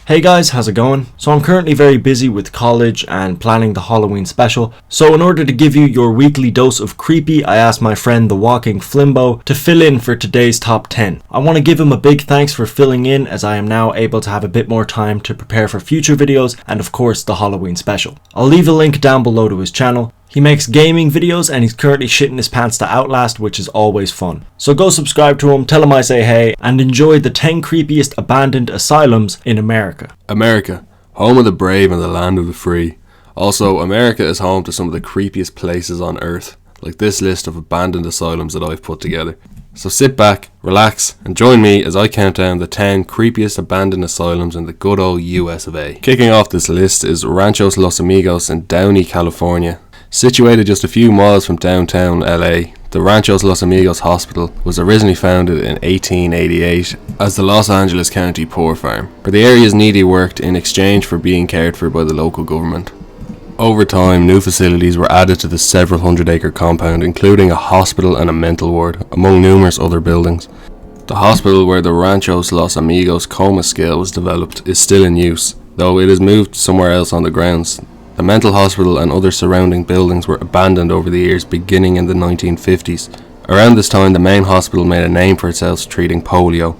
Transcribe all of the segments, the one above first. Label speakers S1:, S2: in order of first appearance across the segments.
S1: Hey guys, how's it going? So I'm currently very busy with college and planning the Halloween special. So in order to give you your weekly dose of creepy, I asked my friend TheWalkingFlimbo to fill in for today's top 10. I want to give him a big thanks for filling in, as I am now able to have a bit more time to prepare for future videos and of course the Halloween special. I'll leave a link down below to his channel. He makes gaming videos and he's currently shitting his pants to Outlast, which is always fun. So go subscribe to him, tell him I say hey, and enjoy the 10 creepiest abandoned asylums in America.
S2: America, home of the brave and the land of the free. Also, America is home to some of the creepiest places on earth, like this list of abandoned asylums that I've put together. So sit back, relax, and join me as I count down the 10 creepiest abandoned asylums in the good old US of A. Kicking off this list is Ranchos Los Amigos in Downey, California. Situated just a few miles from downtown LA, the Ranchos Los Amigos Hospital was originally founded in 1888 as the Los Angeles County Poor Farm, where the area's needy worked in exchange for being cared for by the local government. Over time, new facilities were added to the several hundred-acre compound, including a hospital and a mental ward, among numerous other buildings. The hospital where the Ranchos Los Amigos coma scale was developed is still in use, though it is moved somewhere else on the grounds. The mental hospital and other surrounding buildings were abandoned over the years, beginning in the 1950s. Around this time, the main hospital made a name for itself treating polio.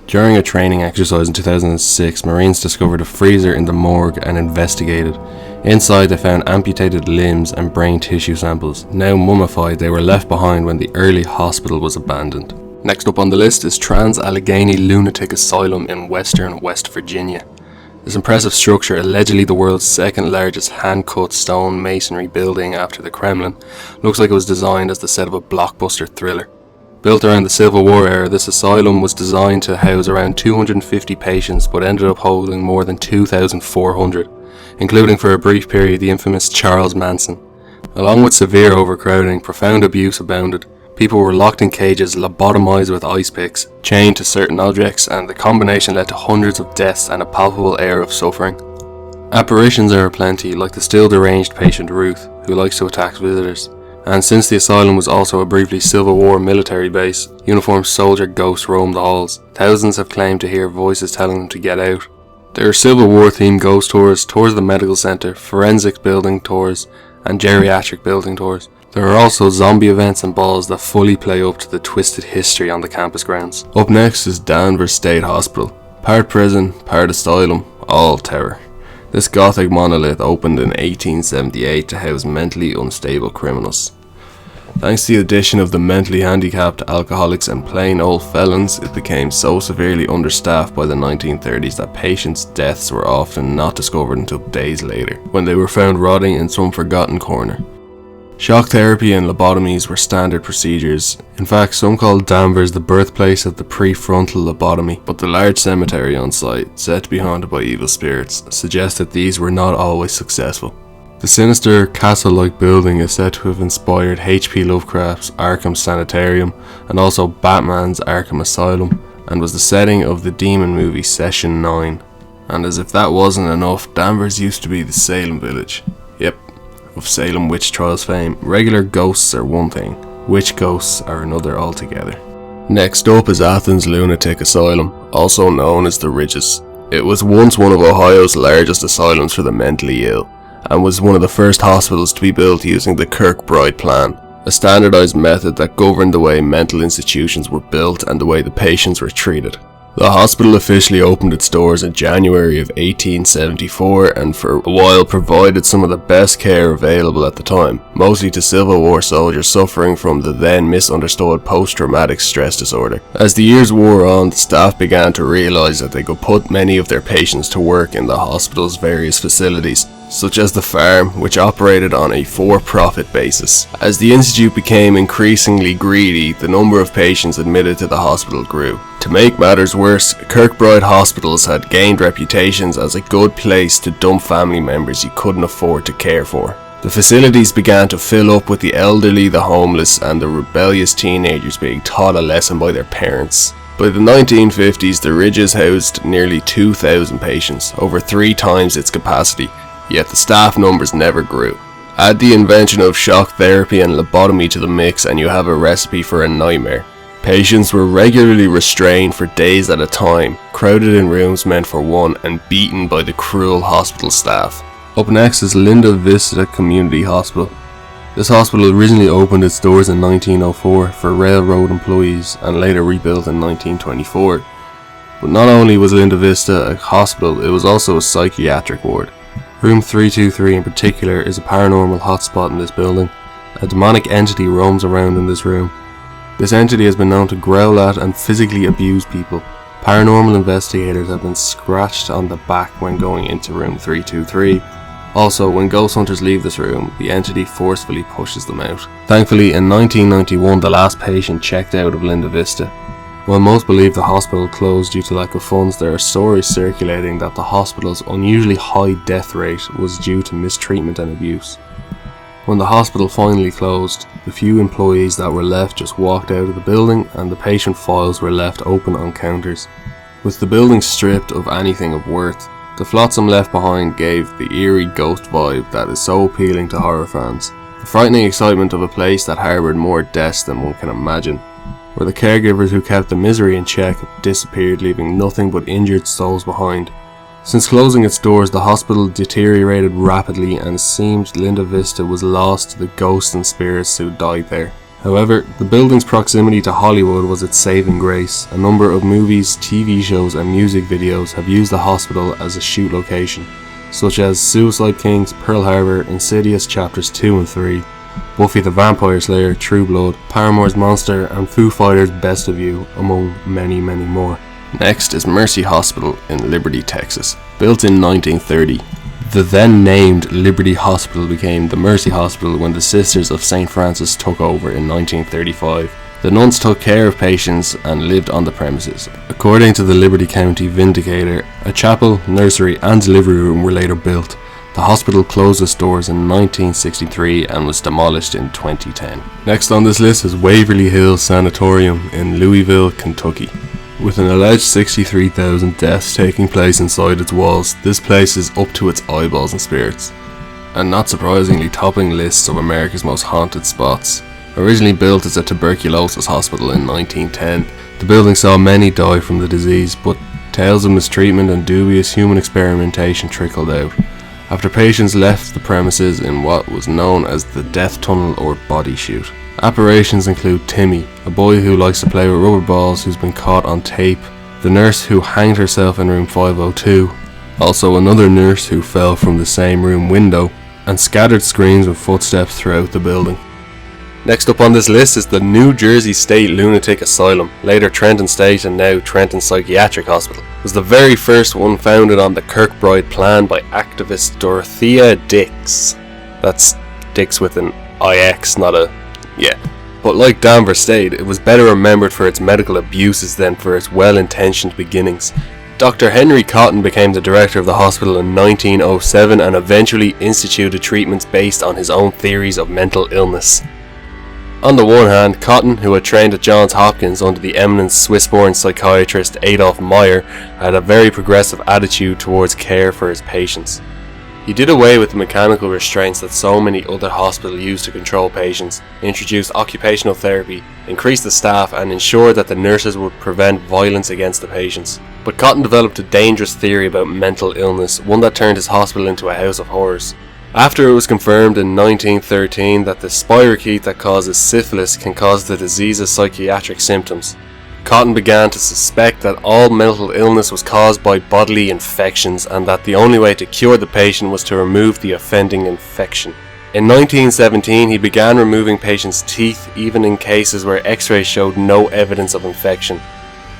S2: During a training exercise in 2006, Marines discovered a freezer in the morgue and investigated. Inside, they found amputated limbs and brain tissue samples. Now mummified, they were left behind when the early hospital was abandoned. Next up on the list is Trans-Allegheny Lunatic Asylum in western West Virginia. This impressive structure, allegedly the world's second largest hand-cut stone masonry building after the Kremlin, looks like it was designed as the set of a blockbuster thriller. Built around the Civil War era, this asylum was designed to house around 250 patients but ended up holding more than 2,400, including for a brief period the infamous Charles Manson. Along with severe overcrowding, profound abuse abounded. People were locked in cages, lobotomized with ice picks, chained to certain objects, and the combination led to hundreds of deaths and a palpable air of suffering. Apparitions are aplenty, like the still deranged patient Ruth, who likes to attack visitors. And since the asylum was also a briefly Civil War military base, uniformed soldier ghosts roam the halls. Thousands have claimed to hear voices telling them to get out. There are Civil War themed ghost tours, tours of the medical center, forensic building tours, and geriatric building tours. There are also zombie events and balls that fully play up to the twisted history on the campus grounds. Up next is Danvers State Hospital. Part prison, part asylum, all terror. This gothic monolith opened in 1878 to house mentally unstable criminals. Thanks to the addition of the mentally handicapped, alcoholics and plain old felons, it became so severely understaffed by the 1930s that patients' deaths were often not discovered until days later, when they were found rotting in some forgotten corner. Shock therapy and lobotomies were standard procedures. In fact, some called Danvers the birthplace of the prefrontal lobotomy, but the large cemetery on site, said to be haunted by evil spirits, suggests that these were not always successful. The sinister, castle-like building is said to have inspired H.P. Lovecraft's Arkham Sanatorium and also Batman's Arkham Asylum, and was the setting of the demon movie Session 9. And as if that wasn't enough, Danvers used to be the Salem village. Yep. Of Salem witch trials fame, regular ghosts are one thing, witch ghosts are another altogether. Next up is Athens Lunatic Asylum, also known as the Ridges. It was once one of Ohio's largest asylums for the mentally ill, and was one of the first hospitals to be built using the Kirkbride Plan, a standardized method that governed the way mental institutions were built and the way the patients were treated. The hospital officially opened its doors in January of 1874 and for a while provided some of the best care available at the time, mostly to Civil War soldiers suffering from the then misunderstood post-traumatic stress disorder. As the years wore on, the staff began to realise that they could put many of their patients to work in the hospital's various facilities, such as the farm, which operated on a for-profit basis. As the institute became increasingly greedy, the number of patients admitted to the hospital grew. To make matters worse, Kirkbride hospitals had gained reputations as a good place to dump family members you couldn't afford to care for. The facilities began to fill up with the elderly, the homeless, and the rebellious teenagers being taught a lesson by their parents. By the 1950s, the Ridges housed nearly 2,000 patients, over 3 times its capacity, yet the staff numbers never grew. Add the invention of shock therapy and lobotomy to the mix and you have a recipe for a nightmare. Patients were regularly restrained for days at a time, crowded in rooms meant for one, and beaten by the cruel hospital staff. Up next is Vista Community Hospital. This hospital originally opened its doors in 1904 for railroad employees and later rebuilt in 1924. But not only was Vista a hospital, it was also a psychiatric ward. Room 323 in particular is a paranormal hotspot in this building. A demonic entity roams around in this room. This entity has been known to growl at and physically abuse people. Paranormal investigators have been scratched on the back when going into room 323. Also, when ghost hunters leave this room, the entity forcefully pushes them out. Thankfully, in 1991, the last patient checked out of Vista. While most believe the hospital closed due to lack of funds, there are stories circulating that the hospital's unusually high death rate was due to mistreatment and abuse. When the hospital finally closed, the few employees that were left just walked out of the building and the patient files were left open on counters. With the building stripped of anything of worth, the flotsam left behind gave the eerie ghost vibe that is so appealing to horror fans. The frightening excitement of a place that harboured more deaths than one can imagine, where the caregivers who kept the misery in check disappeared, leaving nothing but injured souls behind. Since closing its doors, the hospital deteriorated rapidly and it seemed Vista was lost to the ghosts and spirits who died there. However, the building's proximity to Hollywood was its saving grace. A number of movies, TV shows and music videos have used the hospital as a shoot location, such as Suicide Kings, Pearl Harbor, Insidious Chapters 2 and 3, Buffy the Vampire Slayer, True Blood, Paramore's Monster and Foo Fighters' Best of You, among many more. Next is Mercy Hospital in Liberty, Texas. Built in 1930, the then named Liberty Hospital became the Mercy Hospital when the Sisters of St. Francis took over in 1935. The nuns took care of patients and lived on the premises. According to the Liberty County Vindicator, a chapel, nursery and delivery room were later built. The hospital closed its doors in 1963 and was demolished in 2010. Next on this list is Waverley Hills Sanatorium in Louisville, Kentucky. With an alleged 63,000 deaths taking place inside its walls, this place is up to its eyeballs in spirits, and not surprisingly topping lists of America's most haunted spots. Originally built as a tuberculosis hospital in 1910, the building saw many die from the disease, but tales of mistreatment and dubious human experimentation trickled out, after patients left the premises in what was known as the death tunnel or body chute. Apparitions include Timmy, a boy who likes to play with rubber balls who's been caught on tape, the nurse who hanged herself in room 502, also another nurse who fell from the same room window, and scattered screams of footsteps throughout the building. Next up on this list is the New Jersey State Lunatic Asylum, later Trenton State and now Trenton Psychiatric Hospital. It was the very first one founded on the Kirkbride plan by activist Dorothea Dix. That's Dix with an IX, not a... yeah. But like Danvers State, it was better remembered for its medical abuses than for its well-intentioned beginnings. Dr. Henry Cotton became the director of the hospital in 1907 and eventually instituted treatments based on his own theories of mental illness. On the one hand, Cotton, who had trained at Johns Hopkins under the eminent Swiss-born psychiatrist Adolf Meyer, had a very progressive attitude towards care for his patients. He did away with the mechanical restraints that so many other hospitals use to control patients, introduced occupational therapy, increased the staff and ensured that the nurses would prevent violence against the patients. But Cotton developed a dangerous theory about mental illness, one that turned his hospital into a house of horrors. After it was confirmed in 1913 that the spirochete that causes syphilis can cause the disease's psychiatric symptoms, Cotton began to suspect that all mental illness was caused by bodily infections and that the only way to cure the patient was to remove the offending infection. In 1917, he began removing patients' teeth even in cases where x-rays showed no evidence of infection.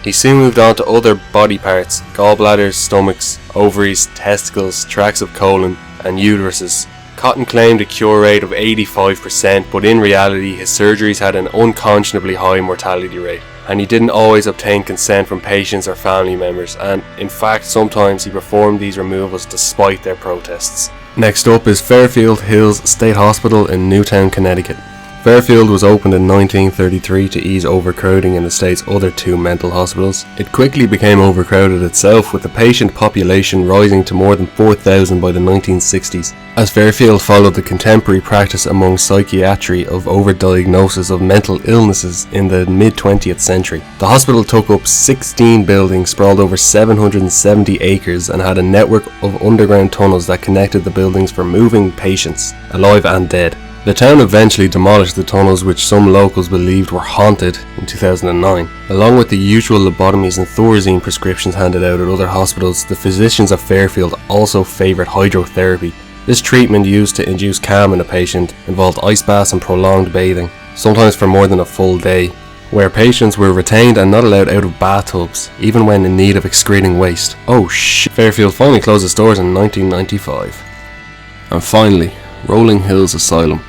S2: He soon moved on to other body parts, gallbladders, stomachs, ovaries, testicles, tracts of colon, and uteruses. Cotton claimed a cure rate of 85%, but in reality his surgeries had an unconscionably high mortality rate, and he didn't always obtain consent from patients or family members, and in fact sometimes he performed these removals despite their protests. Next up is Fairfield Hills State Hospital in Newtown, Connecticut. Fairfield was opened in 1933 to ease overcrowding in the state's other two mental hospitals. It quickly became overcrowded itself, with the patient population rising to more than 4,000 by the 1960s, as Fairfield followed the contemporary practice among psychiatry of overdiagnosis of mental illnesses in the mid-20th century. The hospital took up 16 buildings sprawled over 770 acres and had a network of underground tunnels that connected the buildings for moving patients, alive and dead. The town eventually demolished the tunnels, which some locals believed were haunted, in 2009. Along with the usual lobotomies and Thorazine prescriptions handed out at other hospitals, the physicians of Fairfield also favoured hydrotherapy. This treatment, used to induce calm in a patient, involved ice baths and prolonged bathing, sometimes for more than a full day, where patients were retained and not allowed out of bathtubs, even when in need of excreting waste. Oh shit. Fairfield finally closed its doors in 1995. And finally, Rolling Hills Asylum.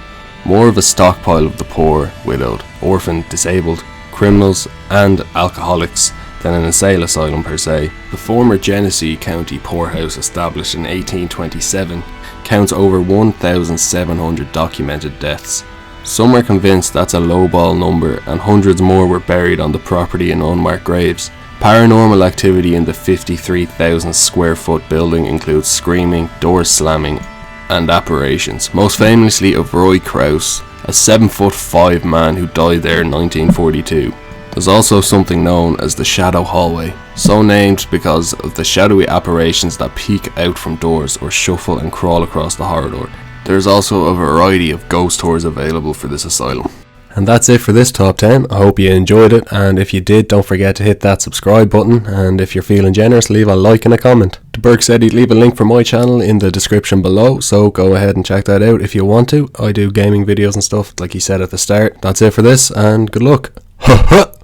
S2: More of a stockpile of the poor, widowed, orphaned, disabled, criminals and alcoholics than an insane asylum per se. The former Genesee County poorhouse, established in 1827, counts over 1,700 documented deaths. Some are convinced that's a lowball number, and hundreds more were buried on the property in unmarked graves. Paranormal activity in the 53,000 square foot building includes screaming, doors slamming, and apparitions, most famously of Roy Krause, a 7'5" man who died there in 1942. There's also something known as the Shadow Hallway, so named because of the shadowy apparitions that peek out from doors or shuffle and crawl across the corridor. There's also a variety of ghost tours available for this asylum. And that's it for this top 10. I hope you enjoyed it, and if you did, don't forget to hit that subscribe button, and if you're feeling generous, leave a like and a comment. DeBurke said he'd leave a link for my channel in the description below, so go ahead and check that out if you want to. I do gaming videos and stuff like he said at the start. That's it for this, and good luck. Ha ha!